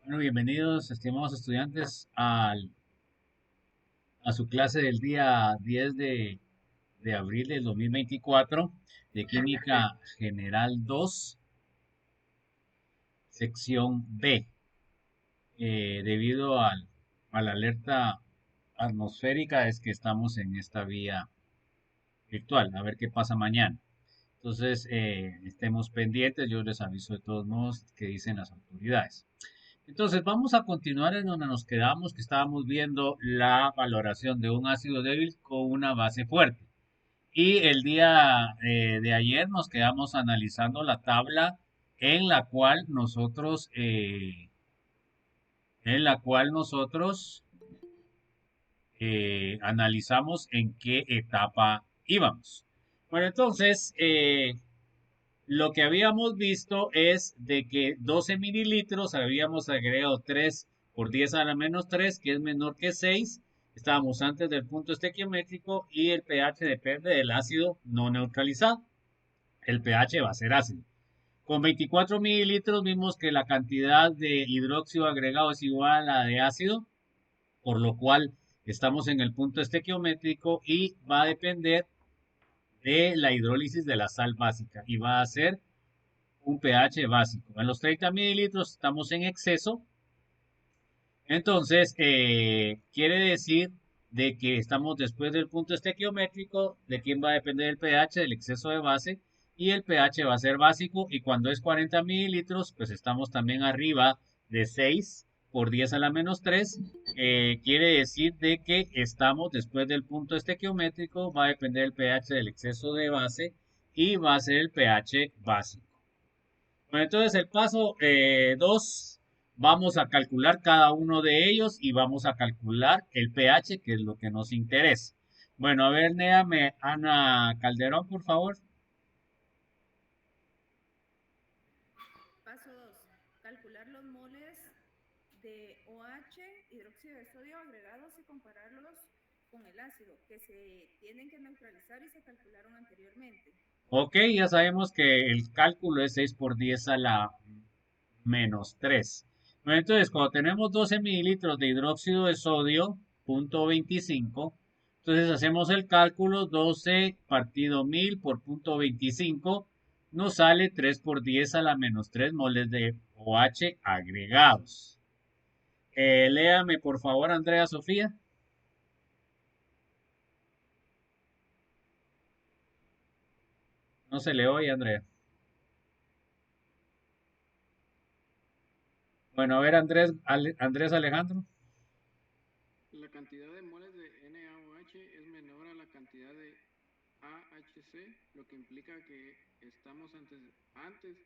Bueno, bienvenidos, estimados estudiantes, a su clase del día 10 de abril del 2024 de Química General 2, sección B. Debido a la alerta atmosférica es que estamos en esta vía virtual, a ver qué pasa mañana. Entonces, estemos pendientes, yo les aviso de todos modos qué dicen las autoridades. Entonces, vamos a continuar en donde nos quedamos, que estábamos viendo la valoración de un ácido débil con una base fuerte. Y el día de ayer nos quedamos analizando la tabla en la cual nosotros analizamos en qué etapa íbamos. Bueno, entonces, lo que habíamos visto es de que 12 mililitros habíamos agregado 3 por 10 a la menos 3, que es menor que 6. Estábamos antes del punto estequiométrico y el pH depende del ácido no neutralizado. El pH va a ser ácido. Con 24 mililitros vimos que la cantidad de hidróxido agregado es igual a la de ácido, por lo cual estamos en el punto estequiométrico y va a depender de la hidrólisis de la sal básica y va a ser un pH básico. En los 30 mililitros estamos en exceso. Entonces, quiere decir de que estamos después del punto estequiométrico, de quién va a depender el pH, del exceso de base, y el pH va a ser básico, y cuando es 40 mililitros, pues estamos también arriba de 6 por 10 a la menos 3, quiere decir de que estamos después del punto estequiométrico, va a depender el pH del exceso de base, y va a ser el pH básico. Bueno, entonces el paso 2, vamos a calcular cada uno de ellos y vamos a calcular el pH, que es lo que nos interesa. Bueno, a ver, léame Ana Calderón, por favor. Paso 2. Calcular los moles de OH, hidróxido de sodio agregados y compararlos con el ácido, que se tienen que neutralizar y se calcularon anteriormente. Ok, ya sabemos que el cálculo es 6 por 10 a la menos 3. Bueno, entonces, cuando tenemos 12 mililitros de hidróxido de sodio, punto 25, entonces hacemos el cálculo 12 partido 1000 por punto 25, nos sale 3 por 10 a la menos 3 moles de OH agregados. Léame, por favor, Andrea Sofía. No se le oye, Andrea. Bueno, a ver, Andrés Alejandro. La cantidad de moles de NaOH es menor a la cantidad de AHC, lo que implica que estamos antes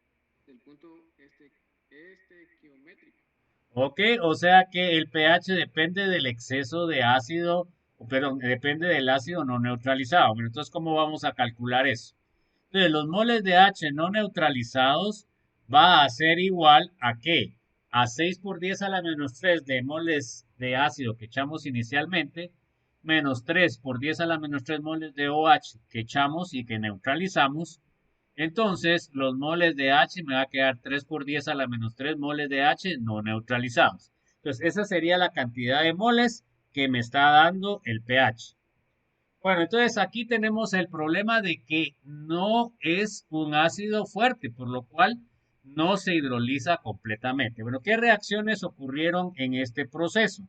del punto estequiométrico. Ok, o sea que el pH depende del exceso de ácido, pero depende del ácido no neutralizado. Bueno, entonces, ¿cómo vamos a calcular eso? Entonces, los moles de H no neutralizados va a ser igual a qué? A 6 por 10 a la menos 3 de moles de ácido que echamos inicialmente, menos 3 por 10 a la menos 3 moles de OH que echamos y que neutralizamos. Entonces, los moles de H me va a quedar 3 por 10 a la menos 3 moles de H no neutralizados. Entonces, esa sería la cantidad de moles que me está dando el pH. Bueno, entonces aquí tenemos el problema de que no es un ácido fuerte, por lo cual no se hidroliza completamente. Bueno, ¿qué reacciones ocurrieron en este proceso?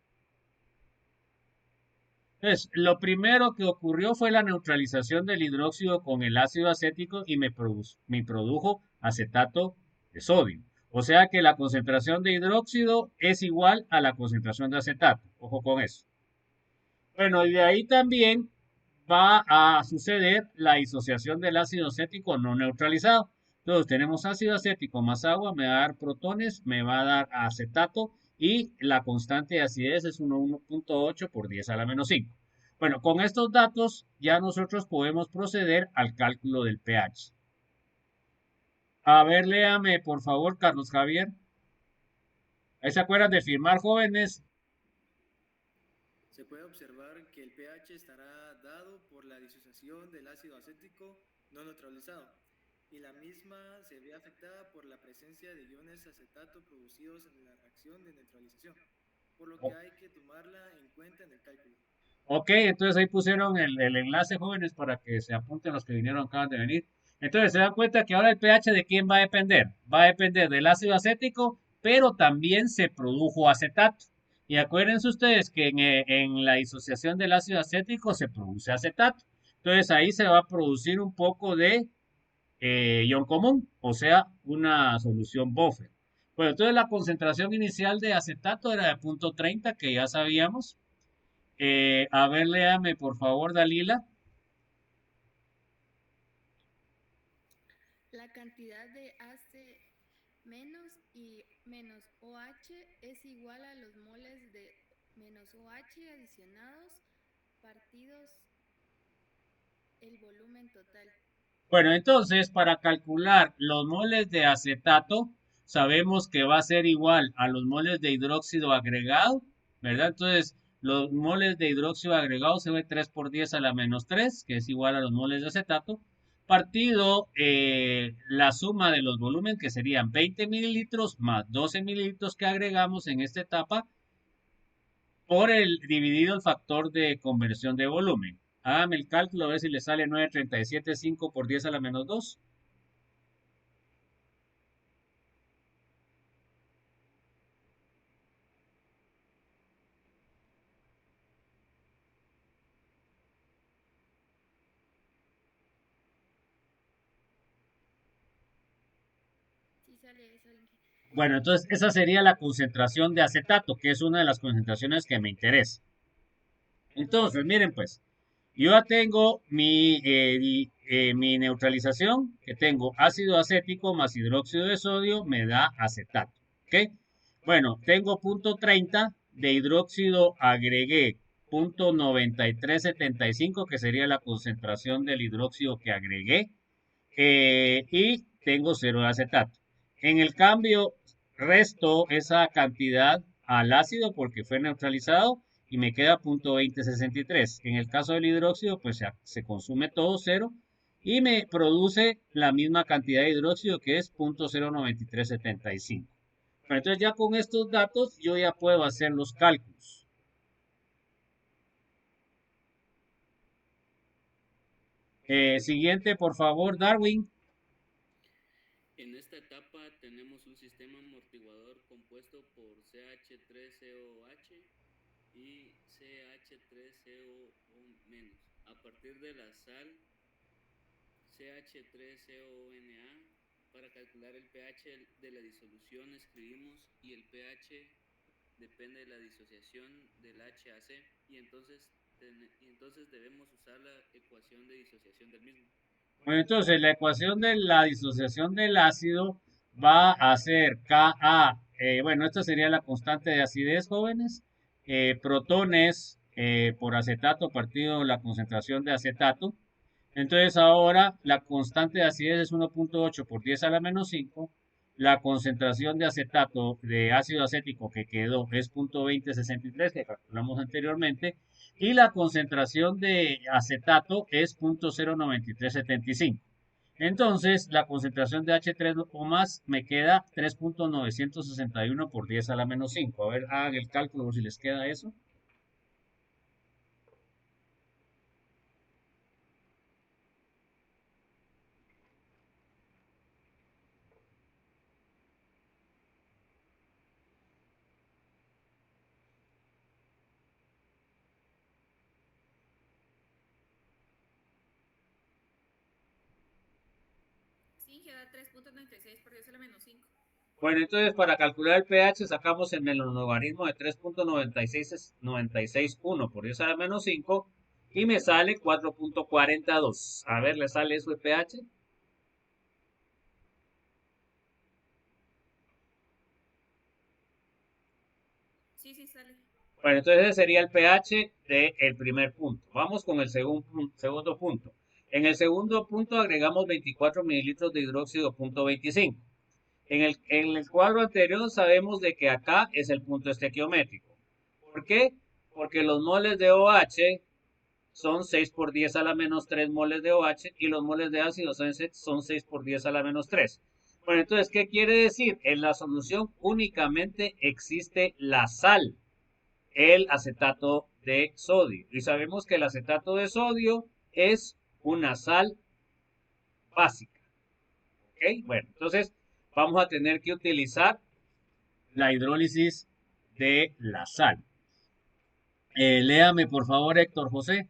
Entonces, lo primero que ocurrió fue la neutralización del hidróxido con el ácido acético y me produjo acetato de sodio. O sea que la concentración de hidróxido es igual a la concentración de acetato. Ojo con eso. Bueno, y de ahí también va a suceder la disociación del ácido acético no neutralizado. Entonces tenemos ácido acético más agua, me va a dar protones, me va a dar acetato y la constante de acidez es 1,8 por 10 a la menos 5. Bueno, con estos datos ya nosotros podemos proceder al cálculo del pH. A ver, léame por favor, Carlos Javier. ¿Ahí se acuerdan de firmar, jóvenes? Se puede observar que el pH estará dado por la disociación del ácido acético no neutralizado y la misma se ve afectada por la presencia de iones acetato producidos en la reacción de neutralización, por lo que hay que tomarla en cuenta en el cálculo. Ok, entonces ahí pusieron el enlace, jóvenes, para que se apunten los que vinieron, acaban de venir. Entonces se dan cuenta que ahora el pH de quién va a depender. Va a depender del ácido acético, pero también se produjo acetato. Y acuérdense ustedes que en la disociación del ácido acético se produce acetato. Entonces ahí se va a producir un poco de ion común, o sea, una solución buffer. Bueno, entonces la concentración inicial de acetato era de 0,30, que ya sabíamos. A ver, léame por favor, Dalila. La cantidad de AC menos y menos OH es igual a los moles de menos OH adicionados partidos el volumen total. Bueno, entonces para calcular los moles de acetato, sabemos que va a ser igual a los moles de hidróxido agregado, ¿verdad? Entonces, los moles de hidróxido agregado se ve 3 por 10 a la menos 3, que es igual a los moles de acetato, partido la suma de los volúmenes, que serían 20 mililitros más 12 mililitros que agregamos en esta etapa, por el dividido el factor de conversión de volumen. Hágame el cálculo a ver si le sale 9,37,5 por 10 a la menos 2. Sí sale eso, Inge. Bueno, entonces esa sería la concentración de acetato, que es una de las concentraciones que me interesa. Entonces, miren pues, yo ya tengo mi neutralización, que tengo ácido acético más hidróxido de sodio, me da acetato. ¿Ok? Bueno, tengo 0,30 de hidróxido, agregué 0,9375, que sería la concentración del hidróxido que agregué, y tengo 0 de acetato. En el cambio, resto esa cantidad al ácido porque fue neutralizado y me queda 0,2063. En el caso del hidróxido, pues se consume todo cero y me produce la misma cantidad de hidróxido que es 0,09375. Pero entonces ya con estos datos yo ya puedo hacer los cálculos. Siguiente, por favor, Darwin. En esta etapa tenemos un sistema amortiguador compuesto por CH3COH y CH3COO-. A partir de la sal CH3CONA, para calcular el pH de la disolución escribimos y el pH depende de la disociación del HAC y entonces debemos usar la ecuación de disociación del mismo. Bueno, entonces la ecuación de la disociación del ácido va a ser Ka, bueno, esta sería la constante de acidez, jóvenes, protones por acetato partido la concentración de acetato. Entonces ahora la constante de acidez es 1,8 por 10 a la menos 5. La concentración de acetato de ácido acético que quedó es 0,2063, que calculamos anteriormente. Y la concentración de acetato es 0,09375. Entonces, la concentración de H3 o más me queda 3,961 por 10 a la menos 5. A ver, hagan el cálculo por si les queda eso. Sí, Inge da 3,96 por 10 a la menos 5. Bueno, entonces para calcular el pH sacamos el logaritmo de 3.961 por 10 a la menos 5 y me sale 4.42. A ver, ¿le sale eso de pH? Sí, sí sale. Bueno, entonces ese sería el pH del primer punto. Vamos con el segundo punto. En el segundo punto agregamos 24 mililitros de hidróxido punto 25. En el cuadro anterior sabemos de que acá es el punto estequiométrico. ¿Por qué? Porque los moles de OH son 6 por 10 a la menos 3 moles de OH y los moles de ácido son 6 por 10 a la menos 3. Bueno, entonces, ¿qué quiere decir? En la solución únicamente existe la sal, el acetato de sodio. Y sabemos que el acetato de sodio es una sal básica. ¿Ok? Bueno, entonces vamos a tener que utilizar la hidrólisis de la sal. Léame, por favor, Héctor José.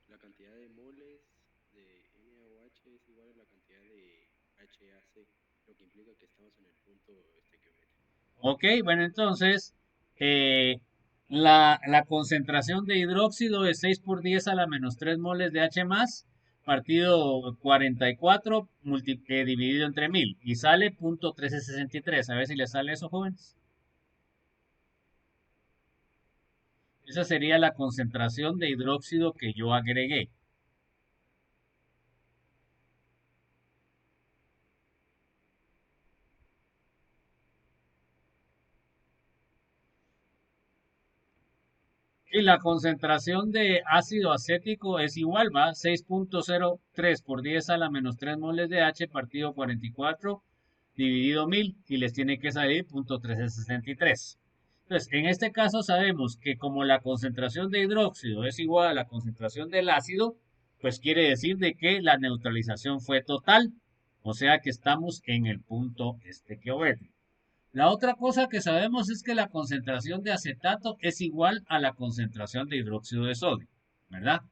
La cantidad de moles de NaOH es igual a la cantidad de HAC, lo que implica que estamos en el punto estequiométrico. Ok, bueno, entonces la concentración de hidróxido es 6 por 10 a la menos 3 moles de H más, partido 44 dividido entre 1000 y sale .1363. A ver si le sale eso, jóvenes. Esa sería la concentración de hidróxido que yo agregué. Y la concentración de ácido acético es igual, va 6.03 por 10 a la menos 3 moles de H partido 44 dividido 1000 y les tiene que salir .1363. Entonces, en este caso sabemos que como la concentración de hidróxido es igual a la concentración del ácido, pues quiere decir de que la neutralización fue total, o sea que estamos en el punto estequiométrico. La otra cosa que sabemos es que la concentración de acetato es igual a la concentración de hidróxido de sodio, ¿verdad?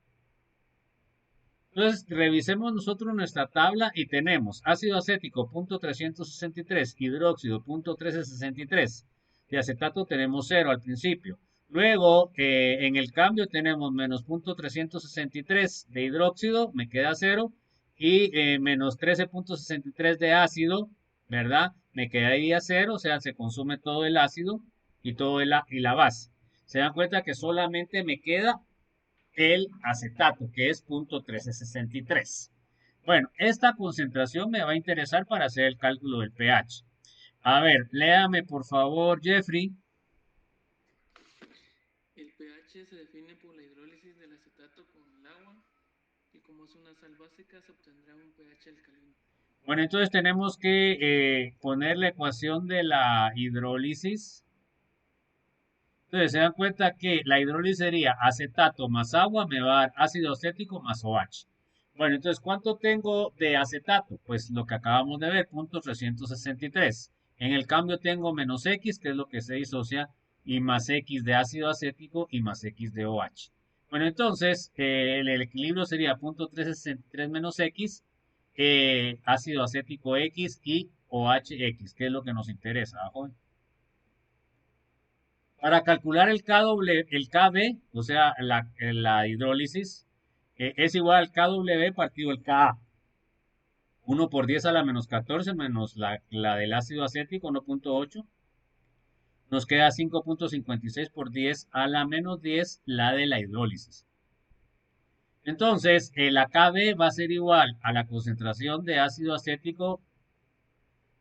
Entonces, revisemos nosotros nuestra tabla y tenemos ácido acético .363, hidróxido .1363. De acetato tenemos 0 al principio. Luego, en el cambio tenemos menos .363 de hidróxido, me queda 0, y menos 13.63 de ácido, ¿verdad? Me quedaría 0, o sea, se consume todo el ácido y la base. Se dan cuenta que solamente me queda el acetato, que es .1363. Bueno, esta concentración me va a interesar para hacer el cálculo del pH. A ver, léame por favor, Jeffrey. El pH se define por la hidrólisis del acetato con el agua y como es una sal básica se obtendrá un pH alcalino. Bueno, entonces tenemos que poner la ecuación de la hidrólisis. Entonces se dan cuenta que la hidrólisis sería acetato más agua me va a dar ácido acético más OH. Bueno, entonces, ¿cuánto tengo de acetato? Pues lo que acabamos de ver, .363. En el cambio tengo menos X, que es lo que se disocia, y más X de ácido acético y más X de OH. Bueno, entonces, el equilibrio sería .363 menos X, ácido acético X y OHX, que es lo que nos interesa, joven. Para calcular el KB, o sea, la hidrólisis, es igual al KW partido el Ka. 1 por 10 a la menos 14 menos la del ácido acético, 1.8. Nos queda 5.56 por 10 a la menos 10, la de la hidrólisis. Entonces, la KB va a ser igual a la concentración de ácido acético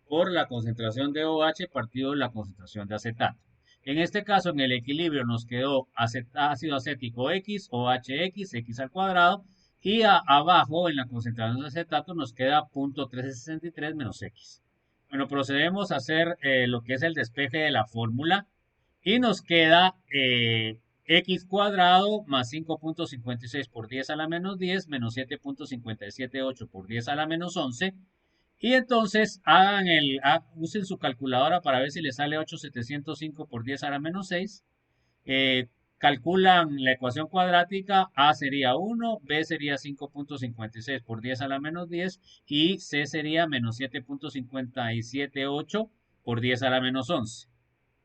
por la concentración de OH partido la concentración de acetato. En este caso, en el equilibrio nos quedó ácido acético X, OHX, X al cuadrado, y abajo en la concentración de acetato nos queda .1363 menos X. Bueno, procedemos a hacer lo que es el despeje de la fórmula y nos queda X cuadrado más 5.56 por 10 a la menos 10 menos 7.578 por 10 a la menos 11. Y entonces usen su calculadora para ver si les sale 8.705 por 10 a la menos 6. calculan la ecuación cuadrática, A sería 1, B sería 5.56 por 10 a la menos 10 y C sería menos 7.578 por 10 a la menos 11.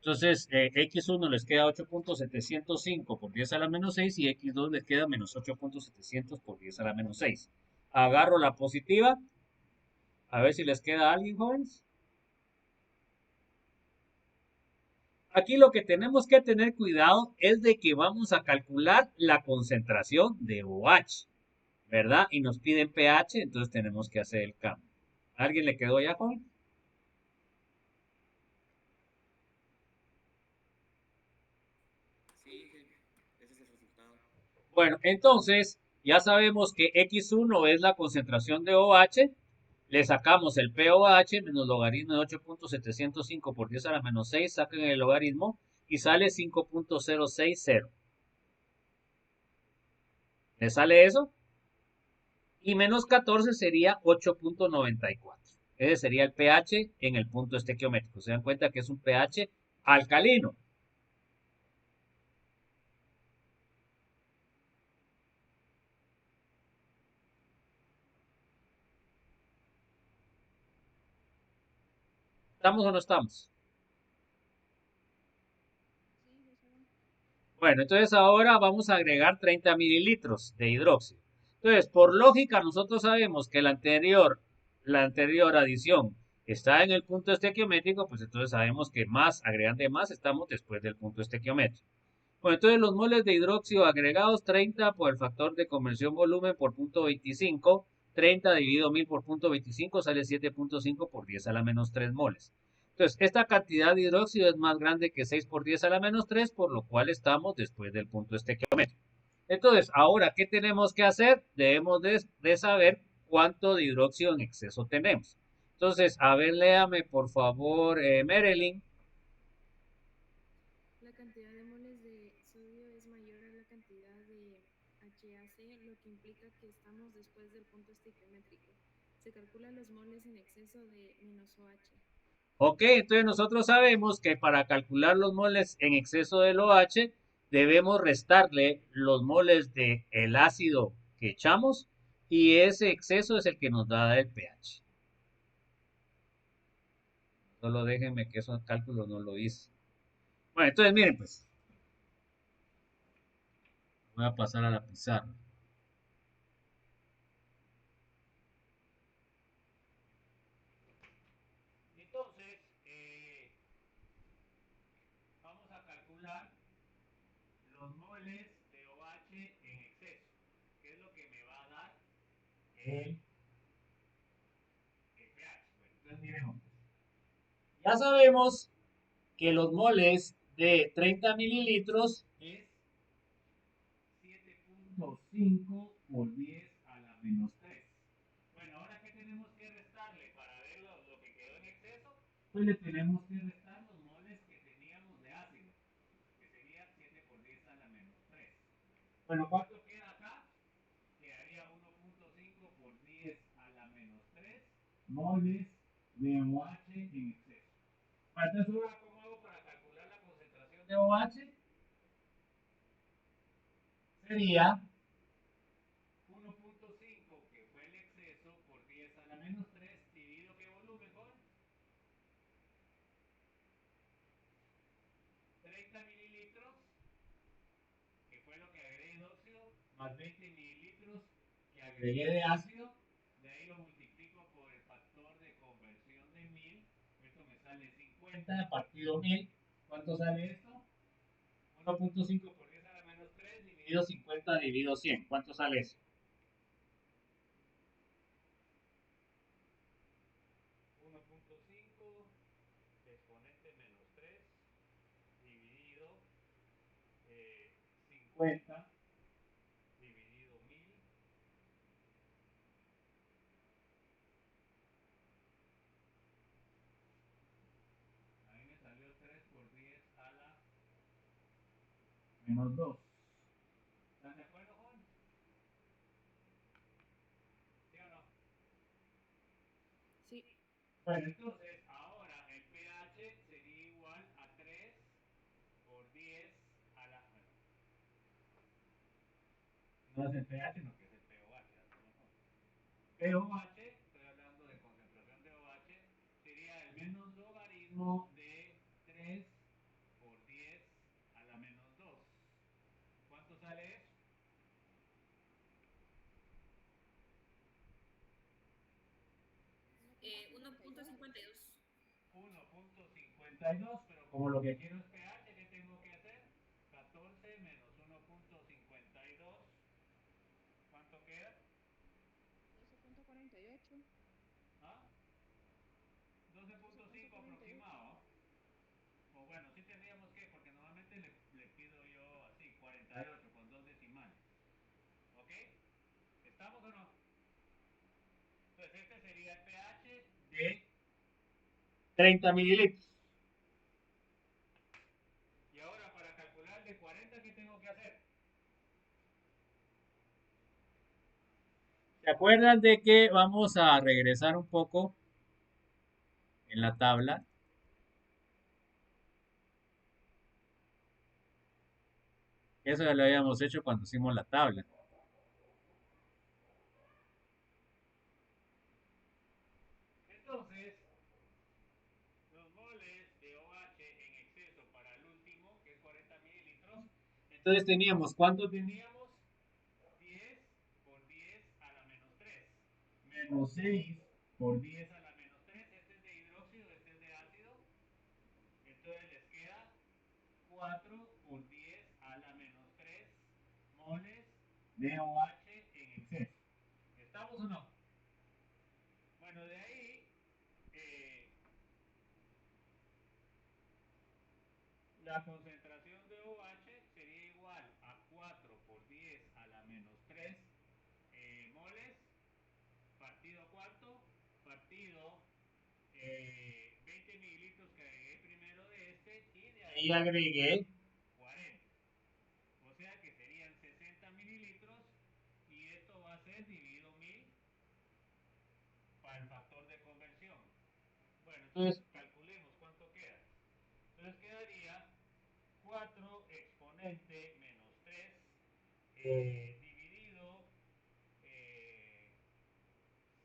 Entonces, X1 les queda 8.705 por 10 a la menos 6 y X2 les queda menos 8.700 por 10 a la menos 6. Agarro la positiva, a ver si les queda a alguien, jóvenes. Aquí lo que tenemos que tener cuidado es de que vamos a calcular la concentración de OH, ¿verdad? Y nos piden pH, entonces tenemos que hacer el cambio. ¿A alguien le quedó ya, joven? Sí, ese es el resultado. Bueno, entonces ya sabemos que X1 es la concentración de OH. Le sacamos el POH menos logaritmo de 8.705 por 10 a la menos 6, sacan el logaritmo y sale 5.060. ¿Le sale eso? Y menos 14 sería 8.94. Ese sería el pH en el punto estequiométrico. Se dan cuenta que es un pH alcalino. ¿Estamos o no estamos? Bueno, entonces ahora vamos a agregar 30 mililitros de hidróxido. Entonces, por lógica, nosotros sabemos que la anterior adición está en el punto estequiométrico, pues entonces sabemos que más, agregando más, estamos después del punto estequiométrico. Bueno, entonces los moles de hidróxido agregados, 30 por el factor de conversión volumen por punto 25, 30 dividido 1000 por punto 25 sale 7.5 por 10 a la menos 3 moles. Entonces, esta cantidad de hidróxido es más grande que 6 por 10 a la menos 3, por lo cual estamos después del punto estequiométrico. Entonces, ahora, ¿qué tenemos que hacer? Debemos de saber cuánto de hidróxido en exceso tenemos. Entonces, a ver, léame por favor, Marilyn. La cantidad de moles de sodio es mayor a la cantidad de HAC, lo que implica que estamos después del punto estequiométrico. Se calculan los moles en exceso de menos OH. Ok, entonces nosotros sabemos que para calcular los moles en exceso del OH debemos restarle los moles del ácido que echamos y ese exceso es el que nos da el pH. Solo déjenme que esos cálculos no lo hice. Bueno, entonces miren pues, voy a pasar a la pizarra. Entonces, vamos a calcular los moles de OH en exceso, que es lo que me va a dar el pH. Bueno, entonces miremos. Ya sabemos que los moles de 30 mililitros es 7.5 por 10 a la menos 3. Bueno, ahora que tenemos que restarle para ver lo que quedó en exceso, pues le tenemos que restar los moles que teníamos de ácido, que sería 7 por 10 a la menos 3. Bueno, ¿cuánto queda acá? Quedaría 1.5 por 10 a la menos 3 moles de OH en exceso. Entonces, ahora, ¿cómo hago para calcular la concentración de OH? Sería 1.5, que fue el exceso, por 10 a la menos 3, dividido qué volumen, con 30 mililitros, que fue lo que agregué de óxido, más 20 mililitros que agregué de ácido. De ahí lo multiplico por el factor de conversión de 1000. Esto me sale 50 partido 1000. ¿Cuánto sale esto? 1.5 por 10 a la menos 3 dividido 50 dividido 100. ¿Cuánto sale eso? 1.5 exponente menos 3 dividido 50 dividido 1000. A mí me salió 3 por 10 a la menos 2. ¿Están de acuerdo, Juan? ¿Sí o no? Sí. Bueno, entonces ahora el pH sería igual a 3 por 10 a la... Bueno, No es el pH, no que es el pOH. pOH, estoy hablando de concentración de OH, sería el menos logaritmo de 3 por 10 a la menos 2. ¿Cuánto sale eso? 1.52. 1.52, pero como lo que quiero es pH, ¿qué tengo que hacer? 14 menos 1.52. ¿Cuánto queda? 12.48. ¿Ah? 12.5 aproximado. O bueno, sí tendríamos que, porque normalmente le pido yo así, 48 con dos decimales. ¿Ok? ¿Estamos o no? Entonces este sería el pH de 30 mililitros. Y ahora para calcular de 40, ¿qué tengo que hacer? ¿Se acuerdan de que vamos a regresar un poco en la tabla? Eso ya lo habíamos hecho cuando hicimos la tabla. Entonces, los moles de OH en exceso para el último, que es 40 mililitros. Entonces teníamos, ¿cuánto teníamos? 10 por 10 a la menos 3. Menos 6 por 10 a la menos 3. Este es de hidróxido, este es de ácido. Entonces les queda 4 por 10 a la menos 3 moles de OH en exceso. ¿Estamos o no? Bueno, de ahí la concentración de OH sería igual a 4 por 10 a la menos 3 moles, partido cuarto, partido 20 mililitros que agregué primero de este, y de ahí agregué 40. O sea que serían 60 mililitros, y esto va a ser dividido 1000 para el factor de conversión. Bueno, entonces calculemos cuánto queda. Entonces quedaría 4 exponente menos 3 dividido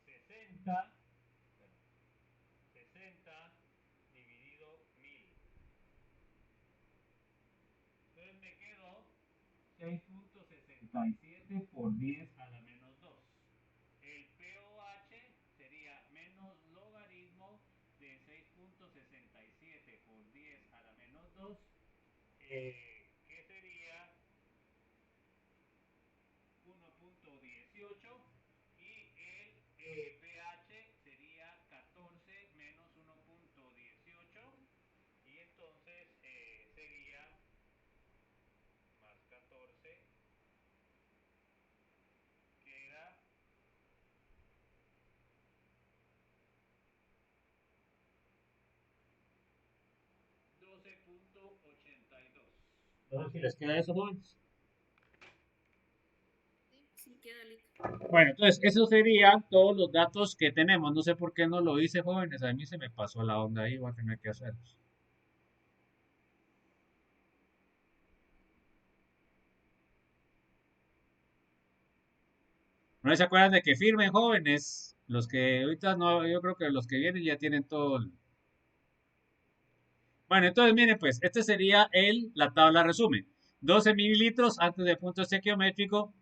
60 dividido 1000. Entonces me quedó 6.67 por 10 a la menos 2. El pOH sería menos logaritmo de 6.67 por 10 a la menos 2, que sería 1.18, y el pH sería 14 menos 1.18, y entonces sería más 14, queda 12.82. No sé si les queda eso, jóvenes. Sí, queda listo. Bueno, entonces esos serían todos los datos que tenemos. No sé por qué no lo hice, jóvenes. A mí se me pasó la onda ahí. Voy a tener que hacerlos. No se acuerdan de que firmen, jóvenes. Los que ahorita no, yo creo que los que vienen ya tienen todo. Bueno, entonces miren, pues, este sería la tabla resumen. 12 mililitros antes del punto estequiométrico,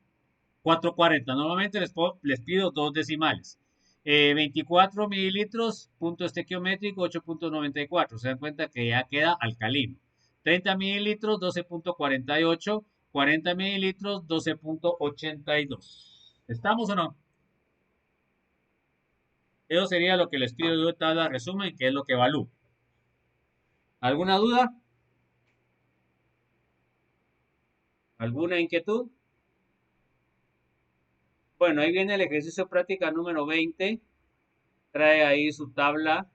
440. Normalmente les pido dos decimales. 24 mililitros, punto estequiométrico, 8.94. Se dan cuenta que ya queda alcalino. 30 mililitros, 12.48. 40 mililitros, 12.82. ¿Estamos o no? Eso sería lo que les pido yo de tabla resumen, que es lo que evalúo. ¿Alguna duda? ¿Alguna inquietud? Bueno, ahí viene el ejercicio práctica número 20. Trae ahí su tabla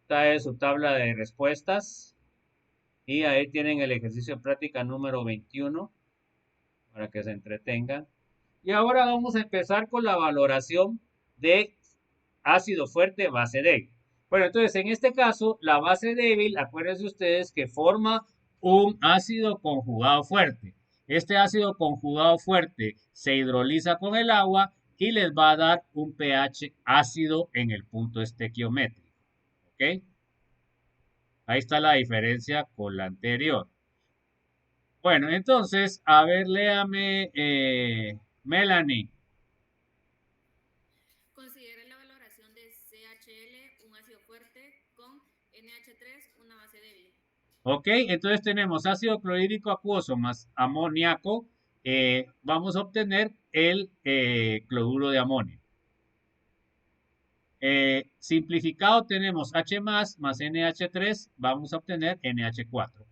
de respuestas. Y ahí tienen el ejercicio práctica número 21 para que se entretengan. Y ahora vamos a empezar con la valoración de ácido fuerte base débil. Bueno, entonces en este caso, la base débil, acuérdense ustedes que forma un ácido conjugado fuerte. Este ácido conjugado fuerte se hidroliza con el agua y les va a dar un pH ácido en el punto estequiométrico. ¿Ok? Ahí está la diferencia con la anterior. Bueno, entonces, a ver, léame, Melanie. Considere la valoración de CHL, un ácido fuerte, con NH3, una base débil. Ok, entonces tenemos ácido clorhídrico acuoso más amoníaco. Vamos a obtener el cloruro de amonio. Simplificado tenemos H más NH3, vamos a obtener NH4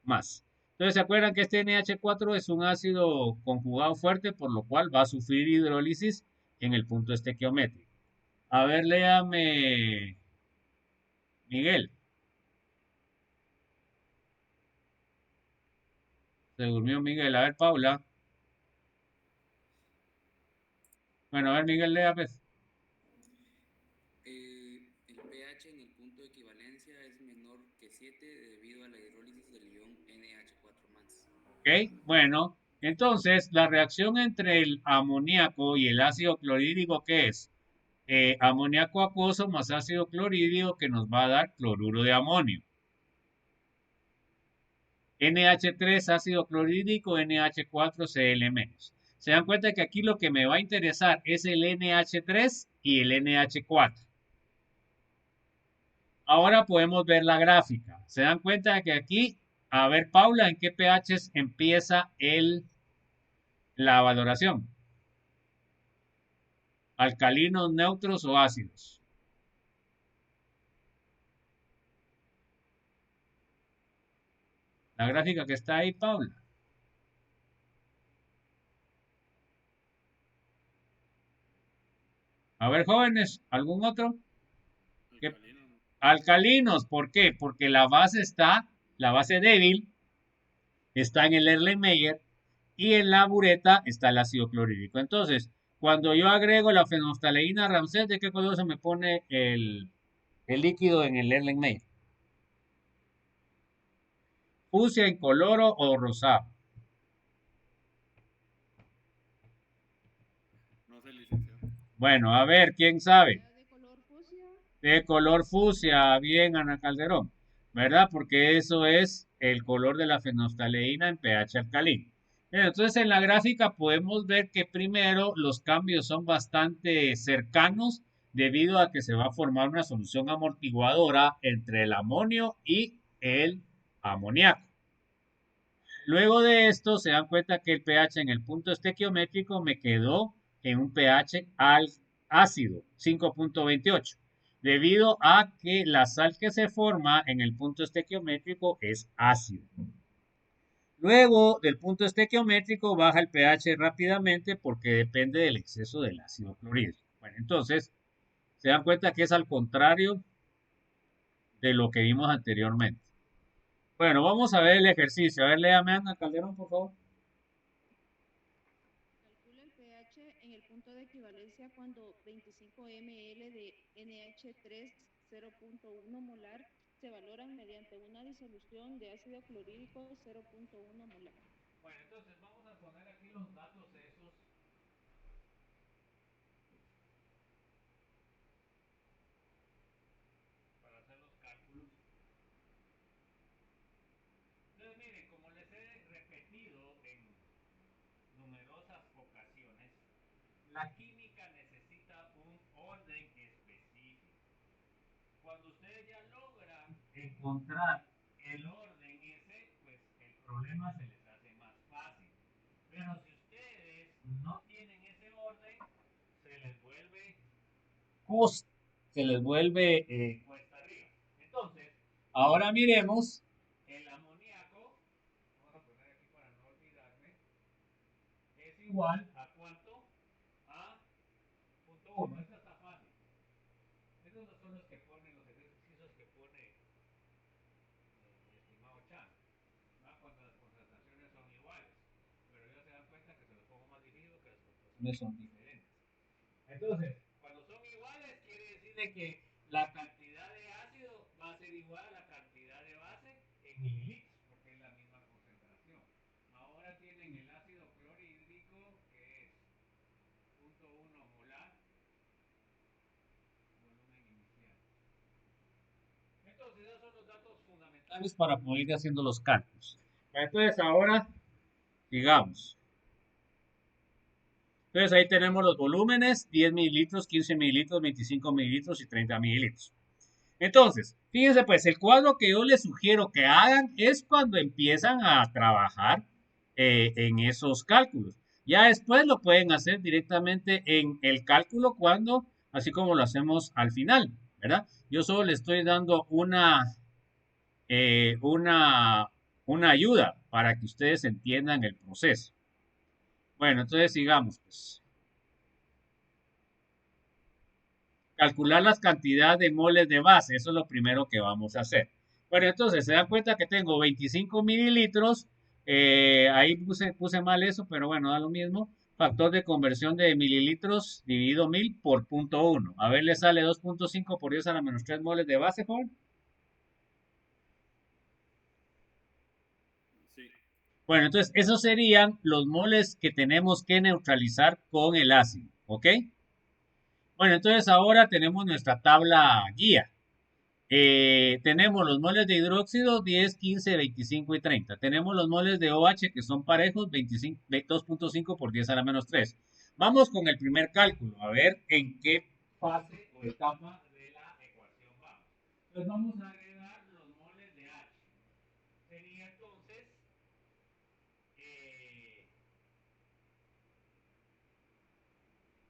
más. Entonces, ¿se acuerdan que este NH4 es un ácido conjugado fuerte, por lo cual va a sufrir hidrólisis en el punto estequiométrico? A ver, léame, Miguel. Se durmió Miguel. A ver, Paula. Bueno, a ver, Miguel, lea, pues. El pH en el punto de equivalencia es menor que 7 debido a la hidrólisis del ion NH4+. Ok, bueno. Entonces, la reacción entre el amoníaco y el ácido clorhídrico, ¿qué es? Amoníaco acuoso más ácido clorhídrico que nos va a dar cloruro de amonio. NH3 ácido clorhídrico, NH4Cl-. Se dan cuenta que aquí lo que me va a interesar es el NH3 y el NH4. Ahora podemos ver la gráfica. Se dan cuenta que aquí, a ver, Paula, ¿en qué pH empieza la valoración? ¿Alcalinos, neutros o ácidos? La gráfica que está ahí, Paula. A ver, jóvenes, ¿algún otro? Alcalinos, ¿por qué? Porque la base débil está en el Erlenmeyer y en la bureta está el ácido clorhídrico. Entonces, cuando yo agrego la fenolftaleína Ramsés, ¿de qué color se me pone el líquido en el Erlenmeyer? ¿Fucsia, incoloro o rosado? No sé, licenciado. Bueno, a ver, ¿quién sabe? De color fucsia. De color fucsia, bien, Ana Calderón, ¿verdad? Porque eso es el color de la fenolftaleína en pH alcalino. Entonces, en la gráfica podemos ver que primero los cambios son bastante cercanos debido a que se va a formar una solución amortiguadora entre el amonio y el amoníaco. Luego de esto se dan cuenta que el pH en el punto estequiométrico me quedó en un pH ácido, 5.28, debido a que la sal que se forma en el punto estequiométrico es ácido. Luego del punto estequiométrico baja el pH rápidamente porque depende del exceso del ácido clorhídrico. Bueno, entonces se dan cuenta que es al contrario de lo que vimos anteriormente. Bueno, vamos a ver el ejercicio. A ver, léame, Ana Calderón, por favor. Calcula el pH en el punto de equivalencia cuando 25 ml de NH3 0.1 molar se valoran mediante una disolución de ácido clorhídrico 0.1 molar. Bueno, entonces vamos a poner aquí los datos esos. Para hacer los cálculos. Entonces, miren, como les he repetido en numerosas ocasiones, la química necesita un orden específico. Cuando ustedes ya logran encontrar el orden ese, pues el problema se les hace más fácil. Pero si ustedes no tienen ese orden, se les vuelve cuesta arriba. Entonces, ahora miremos el amoníaco. Vamos a poner aquí para no olvidarme. Es igual a ¿cuánto? A punto 1. Esta está fácil. Estos no son los que ponen los ejercicios que pone mi estimado Chan, ¿no? Cuando las concentraciones son iguales. Pero ya se dan cuenta que se los pongo más difícil que las concentraciones son diferentes. Entonces, cuando son iguales, quiere decir de que la cantidad de ácido va a ser igual a la cantidad de base en mililitros, porque es la misma concentración. Ahora tienen el para poder ir haciendo los cálculos. Entonces ahora, digamos. Entonces ahí tenemos los volúmenes, 10 mililitros, 15 mililitros, 25 mililitros y 30 mililitros. Entonces, fíjense pues, el cuadro que yo les sugiero que hagan es cuando empiezan a trabajar en esos cálculos. Ya después lo pueden hacer directamente en el cálculo cuando, así como lo hacemos al final, ¿verdad? Yo solo les estoy dando eh, una, una ayuda para que ustedes entiendan el proceso. Bueno, entonces sigamos pues. Calcular las cantidades de moles de base, eso es lo primero que vamos a hacer. Bueno, entonces se dan cuenta que tengo 25 mililitros, ahí puse mal eso, pero bueno, da lo mismo. Factor de conversión de mililitros dividido 1000 por 0.1. A ver, le sale 2.5 por 10 a la menos 3 moles de base, joven. Sí. Bueno, entonces esos serían los moles que tenemos que neutralizar con el ácido, ¿ok? Bueno, entonces ahora tenemos nuestra tabla guía. Tenemos los moles de hidróxido 10, 15, 25 y 30. Tenemos los moles de OH que son parejos 25, 2.5 por 10 a la menos 3. Vamos con el primer cálculo, a ver en qué fase o etapa de la ecuación vamos. Entonces vamos a agregar los moles de H. Sería entonces,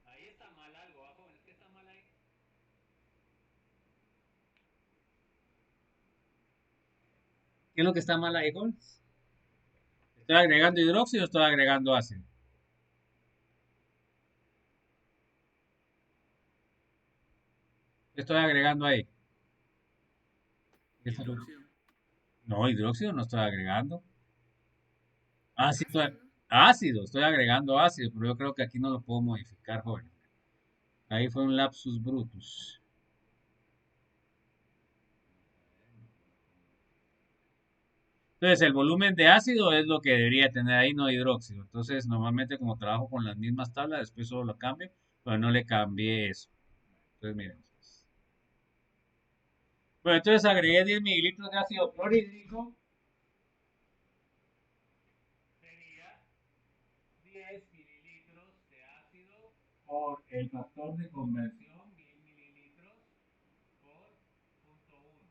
ahí está mal algo, jóvenes, ¿qué está mal ahí? ¿Qué es lo que está mal ahí, jóvenes? ¿Estoy agregando hidróxido o estoy agregando ácido? ¿Qué estoy agregando ahí? Hidróxido. No, hidróxido no estoy agregando. Ah, sí, Ácido, ¿no? ácido, estoy agregando ácido, pero yo creo que aquí no lo puedo modificar, joven. Ahí fue un lapsus brutus. Entonces, el volumen de ácido es lo que debería tener ahí, no hidróxido. Entonces, normalmente como trabajo con las mismas tablas, después solo lo cambio, pero no le cambié eso. Entonces, miren. Bueno, entonces agregué 10 mililitros de ácido clorhídrico. Sería 10 mililitros de ácido por el factor de conversión, 1000 mililitros por 0.1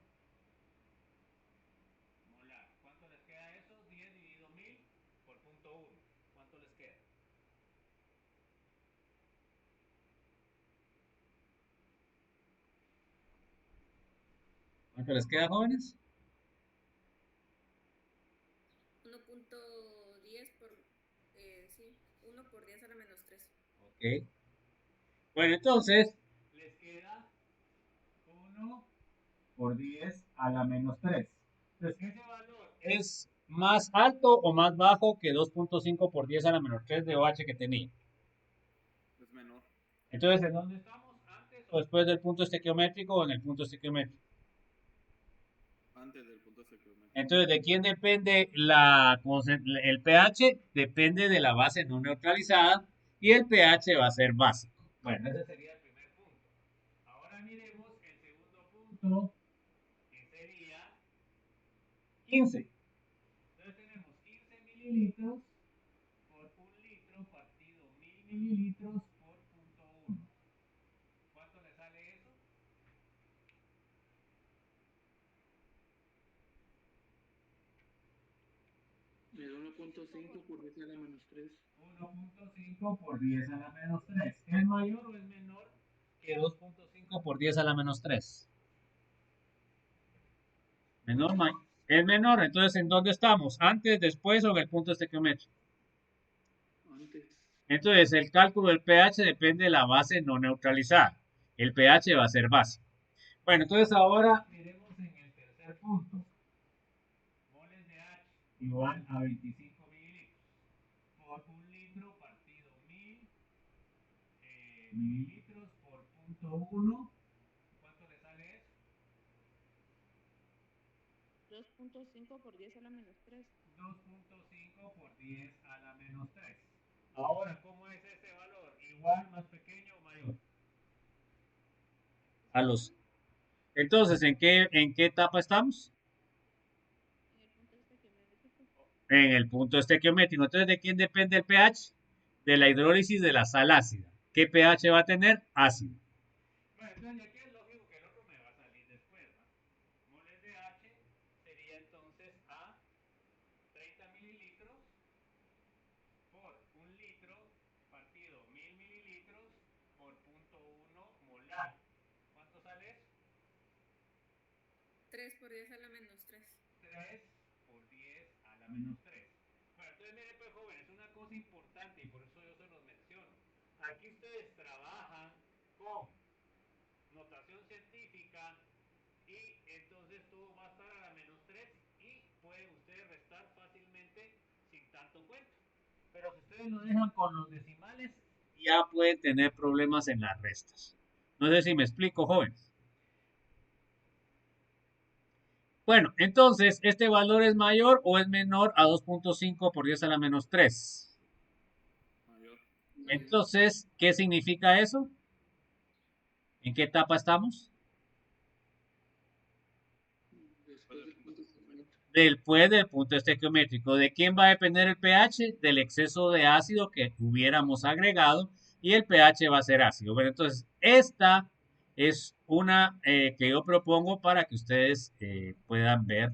molar. ¿Cuánto les queda eso? 10 dividido 1000 por 0.1. ¿Cuánto les queda? ¿Cuánto les queda, jóvenes? 1.10 por, sí, 1 por 10 a la menos 3. Ok. Bueno, entonces les queda 1 por 10 a la menos 3. Entonces, ese valor es más alto o más bajo que 2.5 por 10 a la menos 3 de OH que tenía. Es menor. Entonces, ¿en dónde estamos? ¿Antes o después del punto estequiométrico o en el punto estequiométrico? Antes del punto estequiométrico. Entonces, ¿de quién depende el pH? Depende de la base no neutralizada y el pH va a ser básico. Bueno, ese sería el primer punto. Ahora miremos el segundo punto, que sería 15. Entonces tenemos 15 mililitros por 1 litro partido 1000 mililitros por 0.1. ¿Cuánto le sale eso? El 1.5 por 10 a la menos 3. 1.5 por 10 a la menos 3. ¿Es mayor o es menor que 2.5 por 10 a la menos 3? Menor, es menor. Entonces, ¿en dónde estamos? ¿Antes, después o en el punto estequiométrico? Antes. Entonces, el cálculo del pH depende de la base no neutralizada. El pH va a ser básico. Bueno, entonces ahora miremos en el tercer punto. Moles de H igual a 25 mililitros por 1 litro partido 1000 mililitros por 0.1. ¿Cuánto le sale eso? 2.5 por 10 a la menos 3. 2.5 por 10 a la menos 3. Ahora, ¿cómo es ese valor? ¿Igual, más pequeño o mayor? A los. Entonces, ¿en qué etapa estamos? en el punto estequiométrico. Entonces, ¿de quién depende el pH? De la hidrólisis de la sal ácida. ¿Qué pH va a tener? Ácido. Bueno, entonces aquí es lógico que el otro me va a salir después, ¿no? Moles de H sería entonces a 30 mililitros por 1 litro partido 1000 mililitros por 0.1 molar. ¿Cuánto sale eso? 3 por 10 a la menos 3. 3 por 10 a la menos 3. Bueno, entonces miren pues jóvenes, una cosa importante y por eso yo se los menciono. Aquí ustedes trabajan con notación científica y entonces todo va a estar a la menos 3 y pueden ustedes restar fácilmente sin tanto cuento. Pero si ustedes lo dejan con los decimales, ya pueden tener problemas en las restas. No sé si me explico, jóvenes. Bueno, entonces, ¿este valor es mayor o es menor a 2.5 por 10 a la menos 3? Mayor. Entonces, ¿qué significa eso? ¿En qué etapa estamos? Después del punto estequiométrico. ¿De quién va a depender el pH? Del exceso de ácido que hubiéramos agregado y el pH va a ser ácido. Bueno, entonces, esta es una que yo propongo para que ustedes puedan ver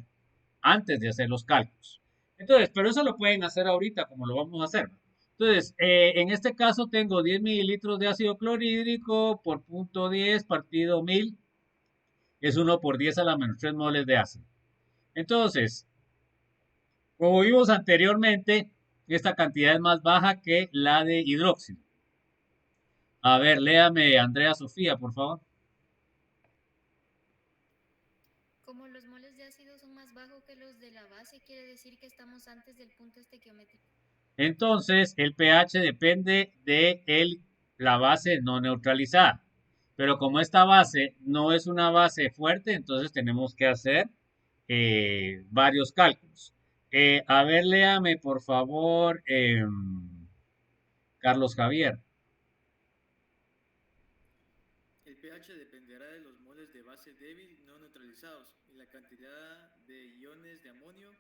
antes de hacer los cálculos. Entonces, pero eso lo pueden hacer ahorita como lo vamos a hacer. Entonces, en este caso tengo 10 mililitros de ácido clorhídrico por 0.10 partido 1000. Es 1 por 10 a la menos 3 moles de ácido. Entonces, como vimos anteriormente, esta cantidad es más baja que la de hidróxido. A ver, léame Andrea Sofía, por favor. Como los moles de ácido son más bajos que los de la base, quiere decir que estamos antes del punto estequiométrico. Entonces, el pH depende de la base no neutralizada. Pero como esta base no es una base fuerte, entonces tenemos que hacer varios cálculos. A ver, léame, por favor, Carlos Javier. El pH dependerá de los moles de base débil no neutralizados y la cantidad de iones de amonio,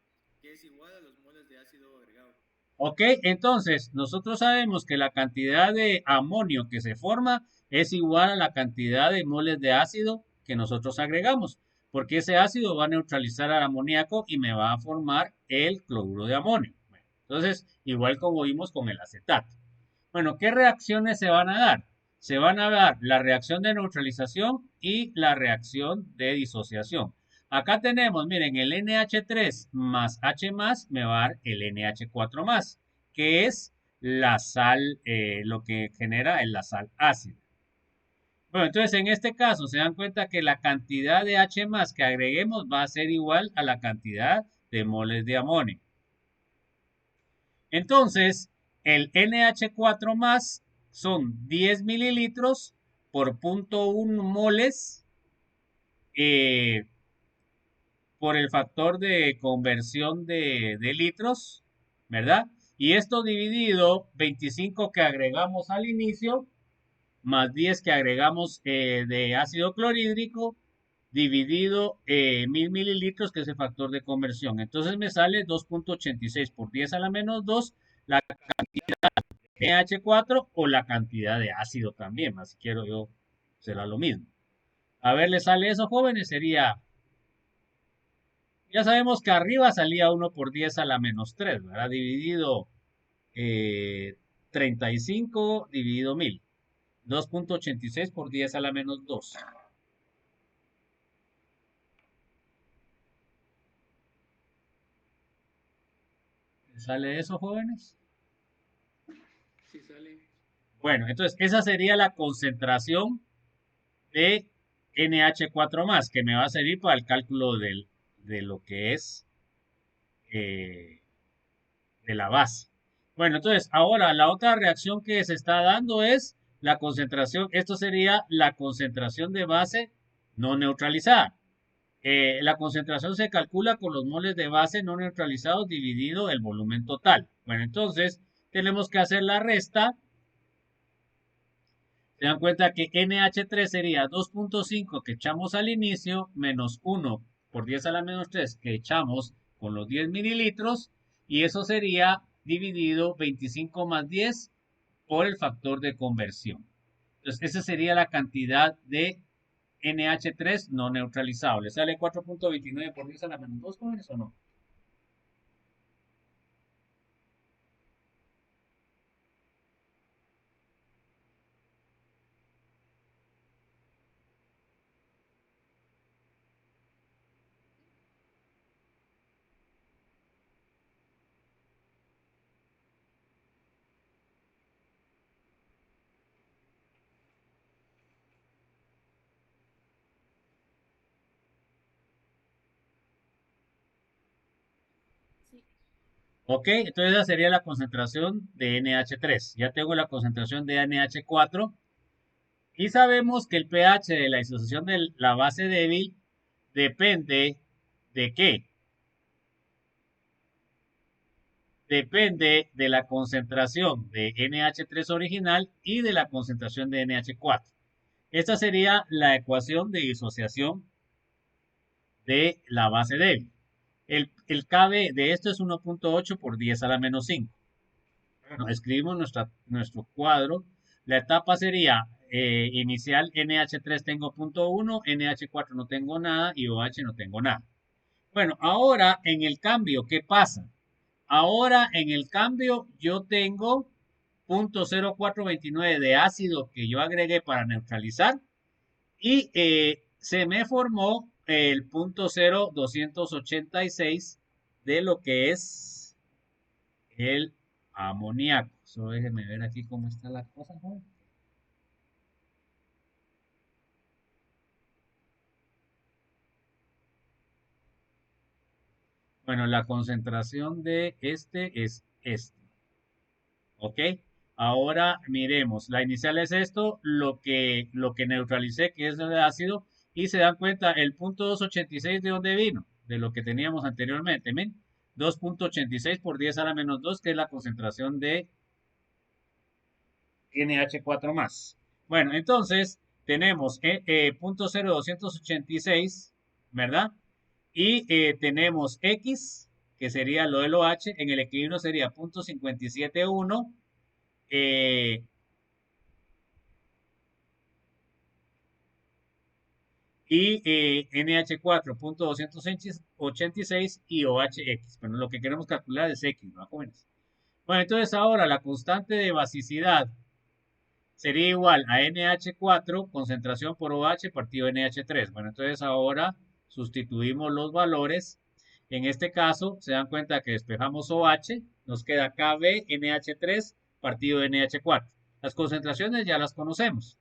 que es igual a los moles de ácido agregado. Ok, entonces nosotros sabemos que la cantidad de amonio que se forma es igual a la cantidad de moles de ácido que nosotros agregamos, porque ese ácido va a neutralizar al amoníaco y me va a formar el cloruro de amonio. Bueno, entonces, igual como vimos con el acetato. Bueno, ¿qué reacciones se van a dar? Se van a dar la reacción de neutralización y la reacción de disociación. Acá tenemos, miren, el NH3 más H más me va a dar el NH4 más, que es la sal, lo que genera es la sal ácida. Bueno, entonces en este caso se dan cuenta que la cantidad de H más que agreguemos va a ser igual a la cantidad de moles de amonio. Entonces, el NH4 más son 10 mililitros por 0.1 moles por el factor de conversión de litros, ¿verdad? Y esto dividido 25 que agregamos al inicio, más 10 que agregamos de ácido clorhídrico, dividido 1000 mililitros, que es el factor de conversión. Entonces me sale 2.86 por 10 a la menos 2, la cantidad de NH4 o la cantidad de ácido también, más si quiero yo, será lo mismo. A ver, ¿le sale eso, jóvenes? Sería, ya sabemos que arriba salía 1 por 10 a la menos 3, ¿verdad? Dividido 35 dividido 1000. 2.86 por 10 a la menos 2. ¿Sale eso, jóvenes? Sí sale. Bueno, entonces esa sería la concentración de NH4 más, que me va a servir para el cálculo de lo que es de la base. Bueno, entonces ahora la otra reacción que se está dando es la concentración. Esto sería la concentración de base no neutralizada. La concentración se calcula con los moles de base no neutralizados dividido el volumen total. Bueno, entonces tenemos que hacer la resta. Se dan cuenta que NH3 sería 2.5 que echamos al inicio menos 1 por 10 a la menos 3 que echamos con los 10 mililitros y eso sería dividido 25 más 10 por el factor de conversión. Entonces, esa sería la cantidad de NH3 no neutralizado. ¿Le sale 4.29 por 10 a la menos 2, jóvenes, o no? Sí. Ok, entonces esa sería la concentración de NH3. Ya tengo la concentración de NH4 y sabemos que el pH de la disociación de la base débil depende de qué? Depende de la concentración de NH3 original y de la concentración de NH4. Esta sería la ecuación de disociación de la base débil. El KB de esto es 1.8 por 10 a la menos 5. Bueno, escribimos nuestro cuadro. La etapa sería inicial NH3 tengo 0.1, NH4 no tengo nada y OH no tengo nada. Bueno, ahora en el cambio, ¿qué pasa? Ahora en el cambio yo tengo 0.0429 de ácido que yo agregué para neutralizar y se me formó el 0.0286 de lo que es el amoníaco. Solo déjenme ver aquí cómo está la cosa, ¿no? Bueno, la concentración de este es este. ¿Ok? Ahora miremos, la inicial es esto, lo que neutralicé, que es el ácido, y se dan cuenta, el 0.286 de dónde vino, de lo que teníamos anteriormente, ¿ven? 2.86 por 10 a la menos 2, que es la concentración de NH4 más. Bueno, entonces tenemos 0.0286, ¿verdad? Y tenemos X, que sería lo del OH, en el equilibrio sería 0.571. Y NH4.286 y OHX. Bueno, lo que queremos calcular es X, ¿no, jóvenes? Bueno, entonces ahora la constante de basicidad sería igual a NH4, concentración por OH partido NH3. Bueno, entonces ahora sustituimos los valores. En este caso, se dan cuenta que despejamos OH, nos queda KB NH3 partido NH4. Las concentraciones ya las conocemos.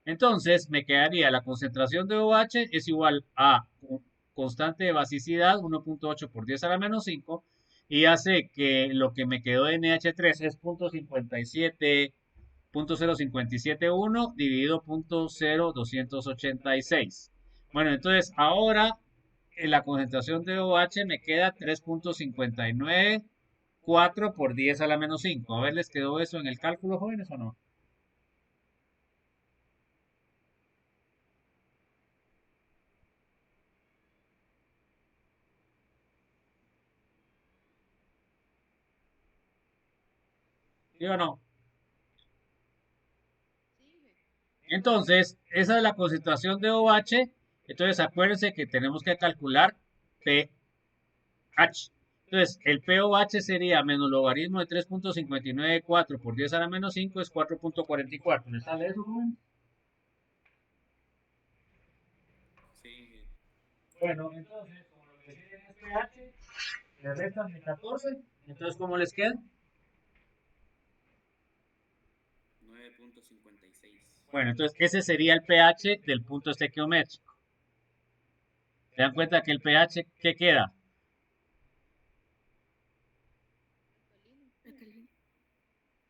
Entonces, me quedaría la concentración de OH es igual a constante de basicidad 1.8 por 10 a la menos 5 y hace que lo que me quedó de NH3 es 0.571 dividido 0.0286. Bueno, entonces ahora en la concentración de OH me queda 3.594 por 10 a la menos 5. A ver, ¿les quedó eso en el cálculo, jóvenes, o no? ¿Sí o no? Sí. Entonces, esa es la concentración de OH. Entonces, acuérdense que tenemos que calcular pH. Entonces, el pOH sería menos logaritmo de 3.594 por 10 a la menos 5 es 4.44. ¿Le sale eso, joven? Sí. Bueno, entonces, como lo que tienen es pH, le restan de 14. Entonces, ¿cómo les queda? 9.56. Bueno, entonces ese sería el pH del punto estequiométrico. ¿Se dan cuenta que el pH, ¿qué queda? Alcalino.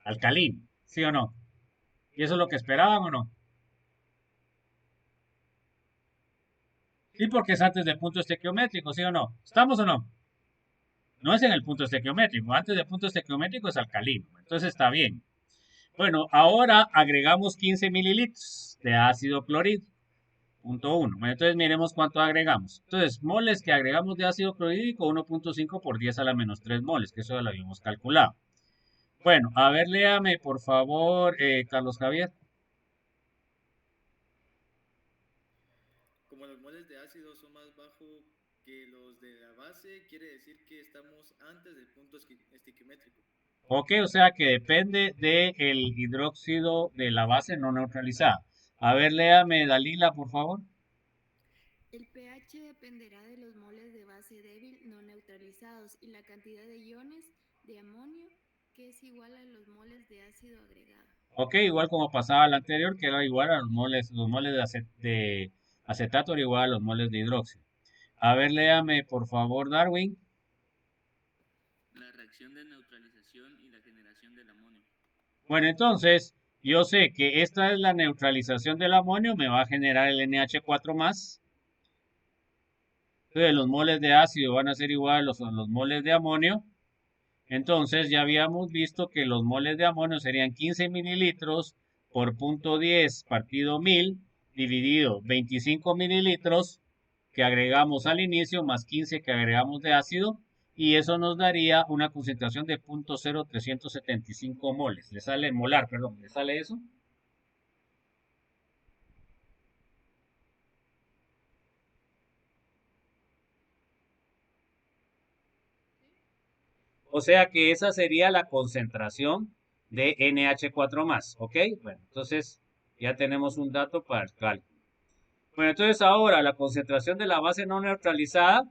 Alcalino, ¿sí o no? ¿Y eso es lo que esperaban o no? Sí, porque es antes del punto estequiométrico, ¿sí o no? ¿Estamos o no? No es en el punto estequiométrico. Antes del punto estequiométrico es alcalino. Entonces está bien. Bueno, ahora agregamos 15 mililitros de ácido clorhídrico. 0.1. Bueno, entonces miremos cuánto agregamos. Entonces, moles que agregamos de ácido clorhídrico, 1.5 por 10 a la menos 3 moles, que eso ya lo habíamos calculado. Bueno, a ver, léame por favor, Carlos Javier. Como los moles de ácido son más bajos que los de la base, quiere decir que estamos antes del punto estequiométrico. Ok, o sea que depende del hidróxido de la base no neutralizada. A ver, léame, Dalila, por favor. El pH dependerá de los moles de base débil no neutralizados y la cantidad de iones de amonio, que es igual a los moles de ácido agregado. Ok, igual como pasaba la anterior, que era igual a los moles de acetato era igual a los moles de hidróxido. A ver, léame, por favor, Darwin. La reacción de neutralización y la generación del amonio. Bueno, entonces, yo sé que esta es la neutralización del amonio, me va a generar el NH4+. Entonces, los moles de ácido van a ser iguales a los moles de amonio. Entonces, ya habíamos visto que los moles de amonio serían 15 mililitros por 0.10 partido 1000 dividido 25 mililitros que agregamos al inicio más 15 que agregamos de ácido y eso nos daría una concentración de 0.0375 moles. ¿Le sale molar, perdón? ¿Le sale eso? O sea que esa sería la concentración de NH4+, ¿ok? Bueno, entonces ya tenemos un dato para el cálculo. Bueno, entonces ahora la concentración de la base no neutralizada,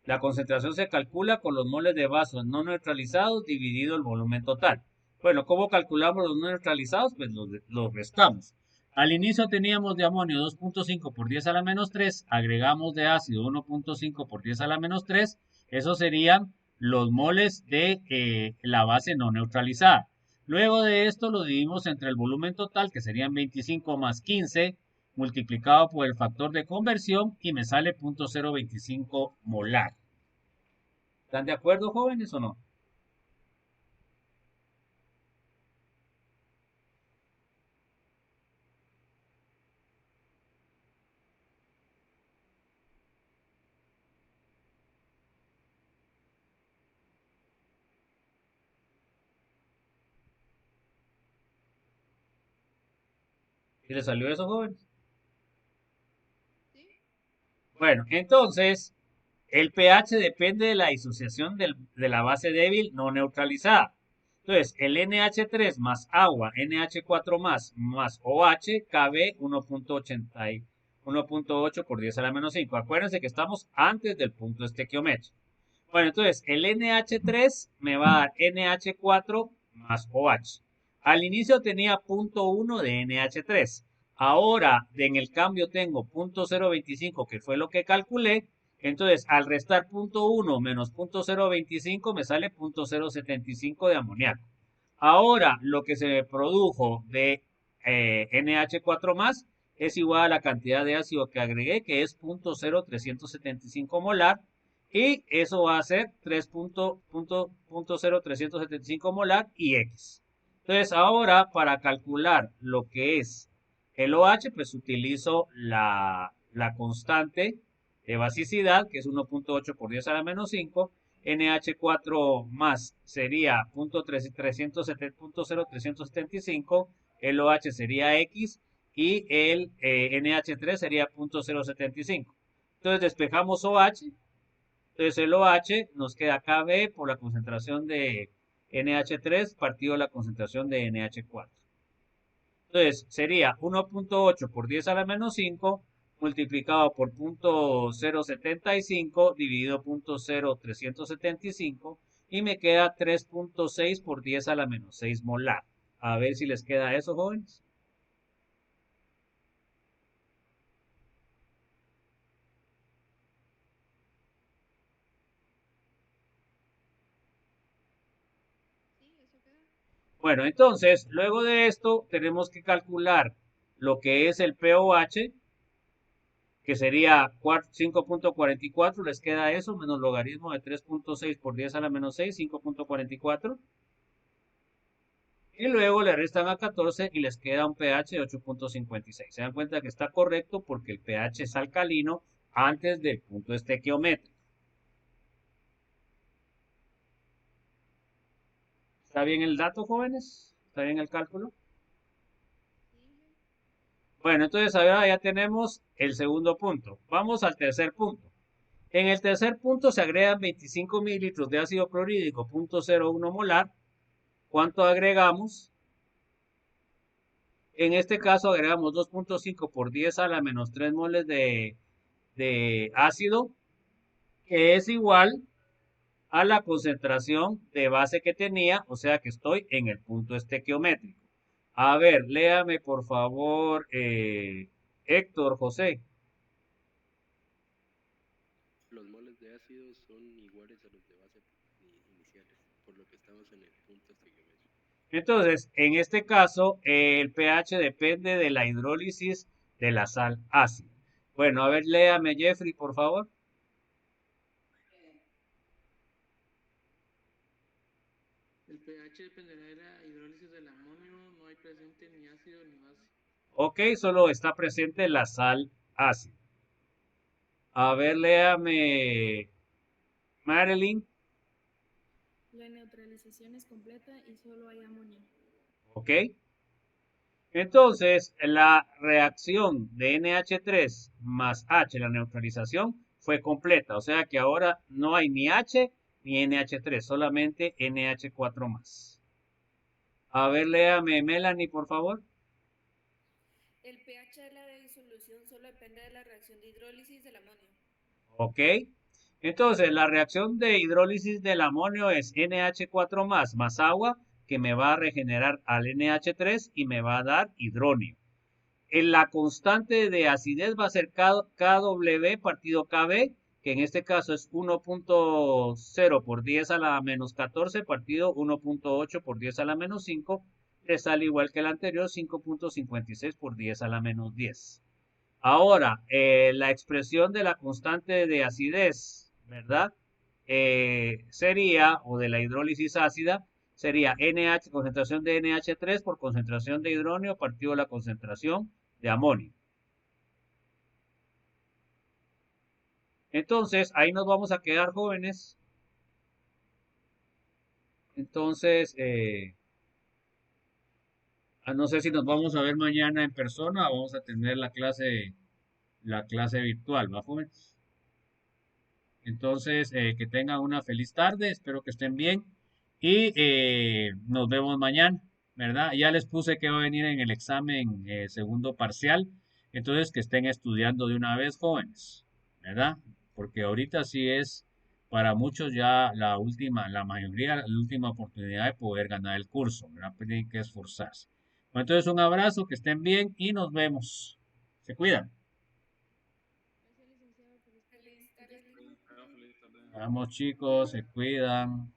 la concentración se calcula con los moles de vasos no neutralizados dividido el volumen total. Bueno, ¿cómo calculamos los no neutralizados? Pues los restamos. Al inicio teníamos de amonio 2.5 por 10 a la menos 3, agregamos de ácido 1.5 por 10 a la menos 3, eso serían los moles de la base no neutralizada. Luego de esto lo dividimos entre el volumen total, que serían 25 más 15, multiplicado por el factor de conversión y me sale 0.025 molar. ¿Están de acuerdo, jóvenes, o no? ¿Y les salió eso, jóvenes? ¿Sí? Bueno, entonces, el pH depende de la disociación de la base débil no neutralizada. Entonces, el NH3 más agua, NH4 más OH, KB 1.8 por 10 a la menos 5. Acuérdense que estamos antes del punto estequiométrico. Bueno, entonces, el NH3 me va a dar NH4 más OH. Al inicio tenía 0.1 de NH3. Ahora, en el cambio tengo 0.025, que fue lo que calculé. Entonces, al restar 0.1 menos 0.025 me sale 0.075 de amoníaco. Ahora, lo que se me produjo de NH4 más es igual a la cantidad de ácido que agregué, que es 0.0375 molar. Y eso va a ser 3.00375 molar y X. Entonces, ahora para calcular lo que es el OH, pues utilizo la constante de basicidad, que es 1.8 por 10 a la menos 5. NH4 más sería 0.375, el OH sería X y el NH3 sería 0.075. Entonces despejamos OH. Entonces el OH nos queda KB por la concentración de NH3 partido la concentración de NH4. Entonces sería 1.8 por 10 a la menos 5 multiplicado por 0.075 dividido 0.0375 y me queda 3.6 por 10 a la menos 6 molar. A ver si les queda eso, jóvenes. Sí, eso queda. Bueno, entonces, luego de esto, tenemos que calcular lo que es el pOH, que sería 5.44, les queda eso, menos logaritmo de 3.6 por 10 a la menos 6, 5.44. Y luego le restan a 14 y les queda un pH de 8.56. Se dan cuenta que está correcto porque el pH es alcalino antes del punto estequiométrico. ¿Está bien el dato, jóvenes? ¿Está bien el cálculo? Bueno, entonces ahora ya tenemos el segundo punto. Vamos al tercer punto. En el tercer punto se agregan 25 mililitros de ácido clorhídrico, 0.01 molar. ¿Cuánto agregamos? En este caso agregamos 2.5 por 10 a la menos 3 moles de ácido, que es igual a la concentración de base que tenía, o sea que estoy en el punto estequiométrico. A ver, léame por favor, Héctor José. Los moles de ácido son iguales a los de base iniciales, por lo que estamos en el punto estequiométrico. Entonces, en este caso, el pH depende de la hidrólisis de la sal ácida. Bueno, a ver, léame Jeffrey, por favor. El pH dependerá de la hidrólisis del amonio, no hay presente ni ácido ni base. Ok, solo está presente la sal ácida. A ver, léame Marilyn. La neutralización es completa y solo hay amonio. Ok. Entonces, la reacción de NH3 más H, la neutralización, fue completa. O sea que ahora no hay ni H ni NH3, solamente NH4 más. A ver, léame Melanie, por favor. El pH de la disolución solo depende de la reacción de hidrólisis del amonio. Ok. Entonces, la reacción de hidrólisis del amonio es NH4 más agua, que me va a regenerar al NH3 y me va a dar hidrónio. En la constante de acidez va a ser KW partido KB, que en este caso es 1.0 por 10 a la menos 14 partido 1.8 por 10 a la menos 5, le sale igual que el anterior, 5.56 por 10 a la menos 10. Ahora, la expresión de la constante de acidez, ¿verdad? Sería, o de la hidrólisis ácida, sería NH, concentración de NH3 por concentración de hidrónio partido la concentración de amonio. Entonces, ahí nos vamos a quedar, jóvenes. Entonces, no sé si nos vamos a ver mañana en persona o vamos a tener la clase virtual, ¿va, jóvenes? Entonces, que tengan una feliz tarde, espero que estén bien y nos vemos mañana, ¿verdad? Ya les puse que va a venir en el examen segundo parcial, entonces que estén estudiando de una vez, jóvenes, ¿verdad? Porque ahorita sí es para muchos ya la mayoría, la última oportunidad de poder ganar el curso, ¿verdad? Pues tienen que esforzarse. Bueno, entonces, un abrazo, que estén bien y nos vemos. Se cuidan. Feliz tarde. Feliz tarde. Vamos chicos, se cuidan.